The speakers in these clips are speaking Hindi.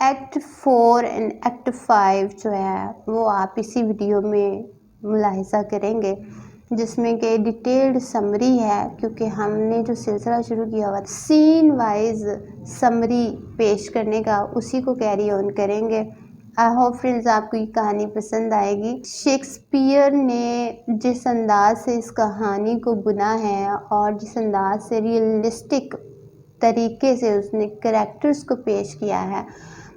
एक्ट 4 एंड एक्ट 5 जो है वो आप इसी वीडियो में मुलाहिज़ा करेंगे, जिसमें कि डिटेल्ड समरी है, क्योंकि हमने जो सिलसिला शुरू किया हुआ सीन वाइज समरी पेश करने का, उसी को कैरी ऑन करेंगे। आई होप फ्रेंड्स आपको ये कहानी पसंद आएगी। शेक्सपियर ने जिस अंदाज से इस कहानी को बुना है और जिस अंदाज से रियलिस्टिक तरीके से उसने कैरेक्टर्स को पेश किया है,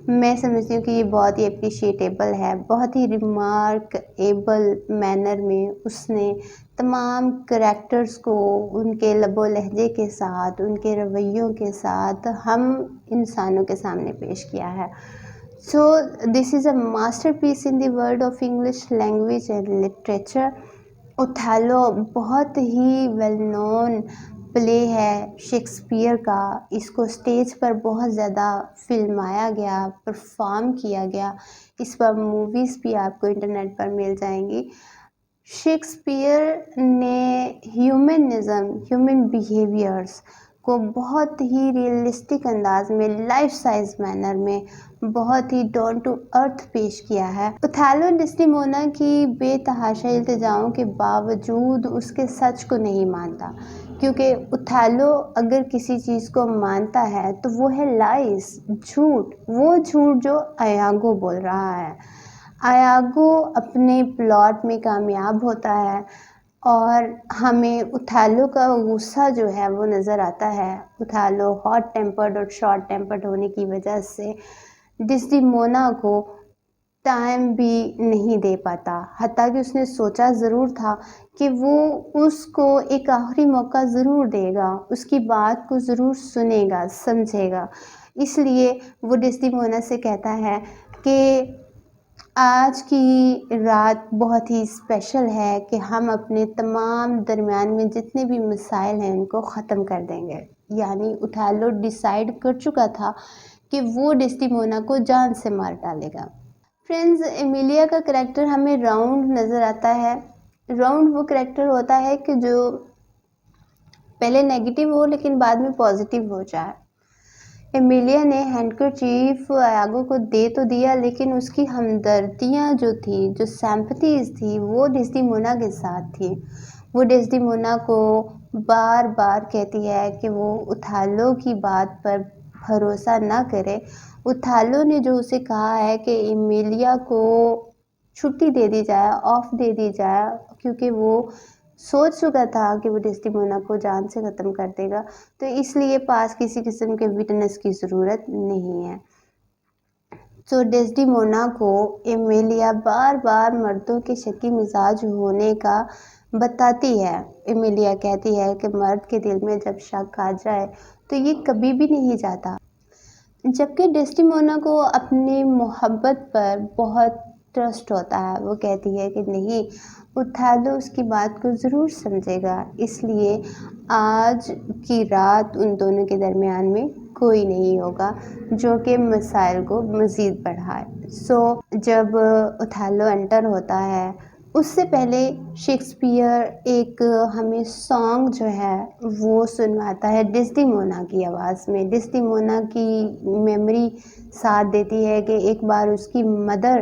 मैं समझती हूँ कि ये बहुत ही अप्रिशिएटेबल है। बहुत ही रिमार्केबल मैनर में उसने तमाम कैरेक्टर्स को उनके लबो लहजे के साथ, उनके रवैयों के साथ हम इंसानों के सामने पेश किया है। So this is a masterpiece in the world of English language and literature. Othello बहुत ही वेल नोन प्ले है शेक्सपियर का। इसको स्टेज पर बहुत ज़्यादा फिल्माया गया, परफॉर्म किया गया। इस पर मूवीज़ भी आपको इंटरनेट पर मिल जाएंगी। शेक्सपियर ने ह्यूमन बिहेवियर्स को बहुत ही रियलिस्टिक अंदाज में, लाइफ साइज मैनर में, बहुत ही डाउन टू अर्थ पेश किया है। ओथेलो डेस्टिमोना की बेतहाशा इल्तिजाओं के बावजूद उसके सच को नहीं मानता, क्योंकि ओथेलो अगर किसी चीज़ को मानता है तो वो है लाइस, झूठ। वो झूठ जो आयागो बोल रहा है। आयागो अपने प्लॉट में कामयाब होता है और हमें ओथेलो का गुस्सा जो है वो नज़र आता है। ओथेलो हॉट टेम्पर्ड और शॉर्ट टेम्पर्ड होने की वजह से डेस्टिमोना को टाइम भी नहीं दे पाता। हत्ता कि उसने सोचा ज़रूर था कि वो उसको एक आखिरी मौका ज़रूर देगा, उसकी बात को ज़रूर सुनेगा, समझेगा। इसलिए वो डेस्टिमोना से कहता है कि आज की रात बहुत ही स्पेशल है कि हम अपने तमाम दरमियान में जितने भी मसाइल हैं उनको ख़त्म कर देंगे। यानी ओथेलो डिसाइड कर चुका था कि वो डेस्टिमोना को जान से मार डालेगा। फ्रेंड्स, एमिलिया का करैक्टर हमें राउंड नज़र आता है। राउंड वो करैक्टर होता है कि जो पहले नेगेटिव हो लेकिन बाद में पॉजिटिव हो जाए। एमिलिया ने हैंडकरचीफ आयागो को दे तो दिया, लेकिन उसकी हमदर्दियाँ जो थी, जो सिंपैथीज़ थी, वो डेस्टिमोना के साथ थी। वो डेस्टिमोना को बार बार कहती है कि वो ओथेलो की बात पर भरोसा ना करे। ओथेलो ने जो उसे कहा है कि एमिलिया को छुट्टी दे दी जाए, ऑफ दे दी जाए, क्योंकि वो सोच चुका था कि वो डेस्टिमोना को जान से ख़त्म कर देगा, तो इसलिए पास किसी किस्म के विटनेस की ज़रूरत नहीं है। तो डेस्टिमोना को एमिलिया बार बार मर्दों के शकी मिजाज होने का बताती है। एमिलिया कहती है कि मर्द के दिल में जब शक आ जाए तो ये कभी भी नहीं जाता, जबकि डेस्टिमोना को अपनी मोहब्बत पर बहुत ट्रस्ट होता है। वो कहती है कि नहीं, ओथेलो उसकी बात को ज़रूर समझेगा, इसलिए आज की रात उन दोनों के दरमियान में कोई नहीं होगा जो कि मसाइल को मज़ीद बढ़ाए। जब ओथेलो एंटर होता है, उससे पहले शेक्सपियर एक हमें सॉन्ग जो है वो सुनवाता है डेस्टिमोना की आवाज़ में। डेस्टिमोना की मेमोरी साथ देती है कि एक बार उसकी मदर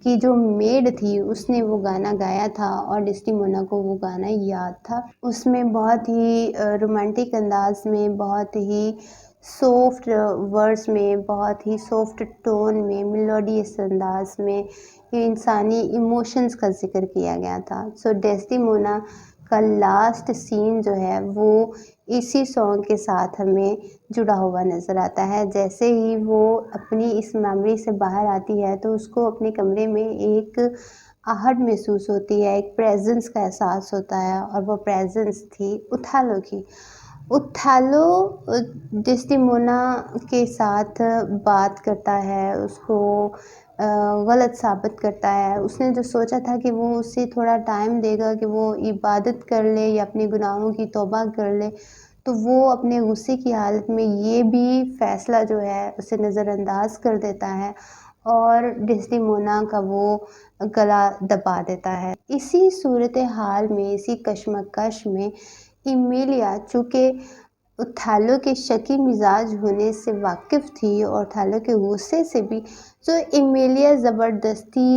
की जो मेड थी उसने वो गाना गाया था और डेस्टिमोना को वो गाना याद था। उसमें बहुत ही रोमांटिक अंदाज में, बहुत ही सॉफ्ट वर्ड्स में, बहुत ही सॉफ्ट टोन में, मेलोडियस अंदाज में ये इंसानी इमोशंस का ज़िक्र किया गया था। डेस्टिमोना का लास्ट सीन जो है वो इसी सॉन्ग के साथ हमें जुड़ा हुआ नज़र आता है। जैसे ही वो अपनी इस मेमोरी से बाहर आती है तो उसको अपने कमरे में एक आहट महसूस होती है, एक प्रेजेंस का एहसास होता है, और वो प्रेजेंस थी ओथेलो की। ओथेलो डेस्टिमोना के साथ बात करता है, उसको गलत साबित करता है। उसने जो सोचा था कि वो उससे थोड़ा टाइम देगा कि वो इबादत कर ले या अपने गुनाहों की तौबा कर ले, तो वो अपने गुस्से की हालत में ये भी फ़ैसला जो है उसे नज़रअंदाज कर देता है और डेस्टिमोना का वो गला दबा देता है। इसी सूरत हाल में, इसी कशमकश में एमिलिया, चूँकि ओथेलो के शकी मिजाज होने से वाकिफ़ थी और ओथेलो के गुस्से से भी। तो एमिलिया ज़बरदस्ती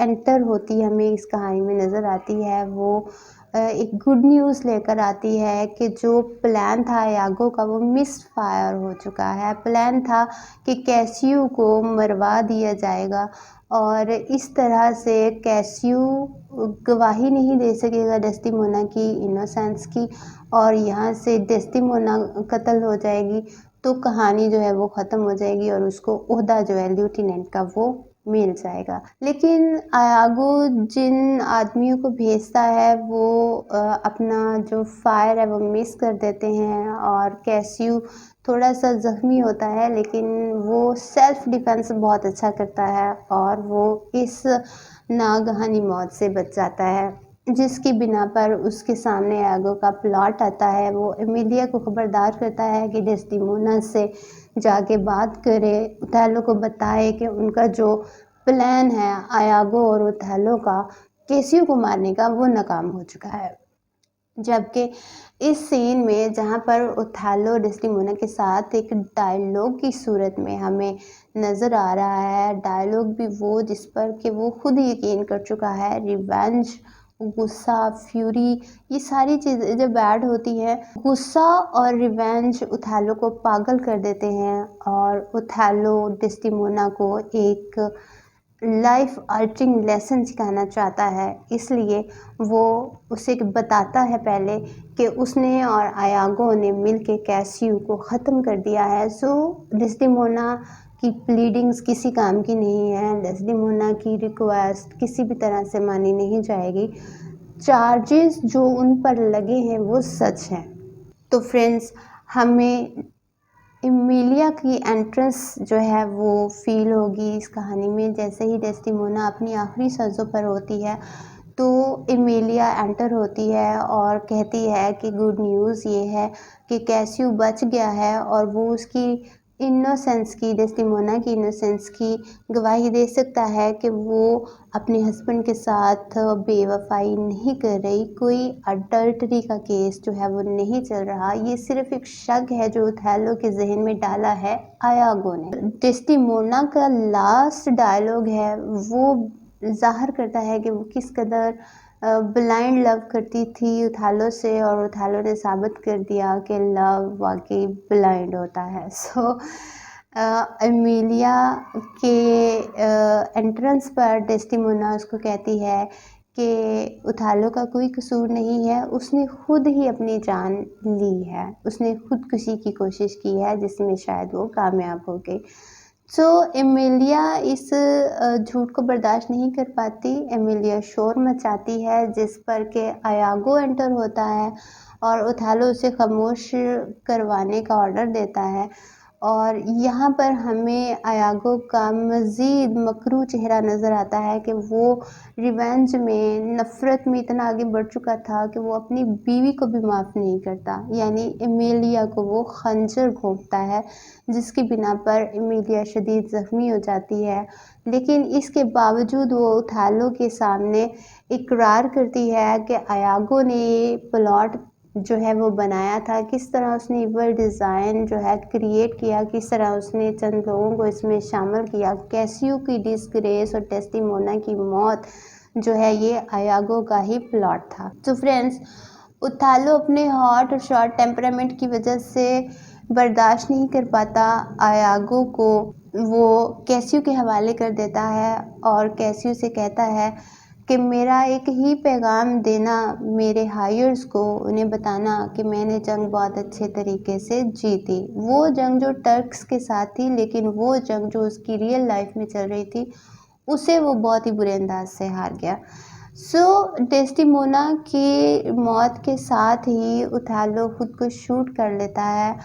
एंटर होती हमें इस कहानी में नज़र आती है। वो एक गुड न्यूज़ लेकर आती है कि जो प्लान था यागो का वो मिसफायर हो चुका है। प्लान था कि कैसियो को मरवा दिया जाएगा और इस तरह से कैसियो गवाही नहीं दे सकेगा डेस्टिमोना की इनोसेंस की और यहाँ से डेस्टिमोना कत्ल हो जाएगी। तो कहानी जो है वो ख़त्म हो जाएगी और उसको ओहदा जो है ल्यूटिनेंट का वो मिल जाएगा। लेकिन आयागो जिन आदमियों को भेजता है वो अपना जो फायर है वो मिस कर देते हैं और कैसियो थोड़ा सा ज़ख्मी होता है, लेकिन वो सेल्फ डिफेंस बहुत अच्छा करता है और वो इस नागहानी मौत से बच जाता है, जिसकी बिना पर उसके सामने आयागो का प्लॉट आता है। वो एमिलिया को खबरदार करता है कि डेस्टिमोना से जाके बात करे, ओथेलो को बताए कि उनका जो प्लान है आयागो और ओथेलो का कैसियो को मारने का वो नाकाम हो चुका है। जबकि इस सीन में जहाँ पर ओथेलो डेस्टिमोना के साथ एक डायलॉग की सूरत में हमें नज़र आ रहा है, डायलॉग भी वो जिस पर कि वो खुद यकीन कर चुका है। रिवेंज, गुस्सा, फ्यूरी, ये सारी चीज़ें जब ऐड होती हैं, गुस्सा और रिवेंज ओथेलो को पागल कर देते हैं और ओथेलो डेस्टिमोना को एक लाइफ अल्टरिंग लेसन सिखाना चाहता है, इसलिए वो उसे बताता है पहले कि उसने और आयागो ने मिलके कैसियो को ख़त्म कर दिया है। सो डेस्टिमोना की प्लीडिंग्स किसी काम की नहीं है, डेस्टिमोना की रिक्वेस्ट किसी भी तरह से मानी नहीं जाएगी। चार्जेस जो उन पर लगे हैं वो सच हैं। तो फ्रेंड्स, हमें एमिलिया की एंट्रेंस जो है वो फील होगी इस कहानी में। जैसे ही डेस्टिमोना अपनी आखिरी सांसों पर होती है तो एमिलिया एंटर होती है और कहती है कि गुड न्यूज़ ये है कि कैसियो बच गया है और वो उसकी इनोसेंस की, डेस्टिमोना की इनोसेंस की गवाही दे सकता है कि वो अपने हस्बैंड के साथ बेवफाई नहीं कर रही। कोई अडल्टरी का केस जो है वो नहीं चल रहा। ये सिर्फ एक शक है जो ओथेलो के जहन में डाला है आयागो ने। डेस्टिमोना का लास्ट डायलॉग है वो ज़ाहिर करता है कि वो किस कदर ब्लाइंड लव करती थी ओथेलो से और ओथेलो ने साबित कर दिया कि लव वाकई ब्लाइंड होता है। सो एमिलिया के एंट्रेंस पर डेस्टिमोना उसको कहती है कि ओथेलो का कोई कसूर नहीं है, उसने खुद ही अपनी जान ली है, उसने खुदकुशी की कोशिश की है जिसमें शायद वो कामयाब हो गई। सो एमिलिया इस झूठ को बर्दाश्त नहीं कर पाती। एमिलिया शोर मचाती है जिस पर कि आयागो एंटर होता है और ओथेलो उसे खामोश करवाने का ऑर्डर देता है और यहाँ पर हमें आयागो का मज़ीद मकरू चेहरा नज़र आता है कि वो रिवेंज में, नफ़रत में इतना आगे बढ़ चुका था कि वो अपनी बीवी को भी माफ़ नहीं करता, यानी एमिलिया को वो खंजर घोंपता है, जिसकी बिना पर एमिलिया शदीद ज़ख्मी हो जाती है। लेकिन इसके बावजूद वो ओथेलो के सामने इकरार करती है कि आयागो ने ये प्लॉट जो है वो बनाया था, किस तरह उसने इवल डिज़ाइन जो है क्रिएट किया, किस तरह उसने चंद लोगों को इसमें शामिल किया। कैसियो की डिसग्रेस और डेस्टिमोना की मौत जो है ये आयागो का ही प्लॉट था। तो फ्रेंड्स, ओथेलो अपने हॉट और शॉर्ट टेम्परामेंट की वजह से बर्दाश्त नहीं कर पाता आयागो को, वो कैसियो के हवाले कर देता है और कैसियो से कहता है कि मेरा एक ही पैगाम देना मेरे हायर्स को, उन्हें बताना कि मैंने जंग बहुत अच्छे तरीके से जीती। वो जंग जो टर्क्स के साथ थी, लेकिन वो जंग जो उसकी रियल लाइफ में चल रही थी उसे वो बहुत ही बुरे अंदाज से हार गया। सो डेस्टिमोना की मौत के साथ ही ओथेलो खुद को शूट कर लेता है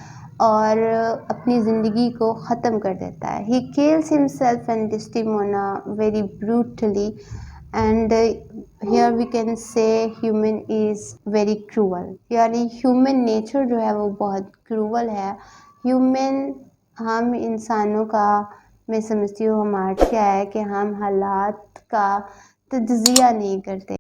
और अपनी ज़िंदगी को ख़त्म कर देता है। He kills himself and Desdemona very brutally and here we can say human is very cruel, यानी ह्यूमन नेचर जो है वो बहुत क्रूअल है। ह्यूमन, हम इंसानों का, मैं समझती हूँ हमारा क्या है कि हम हालात का तज्ज़िया नहीं करते।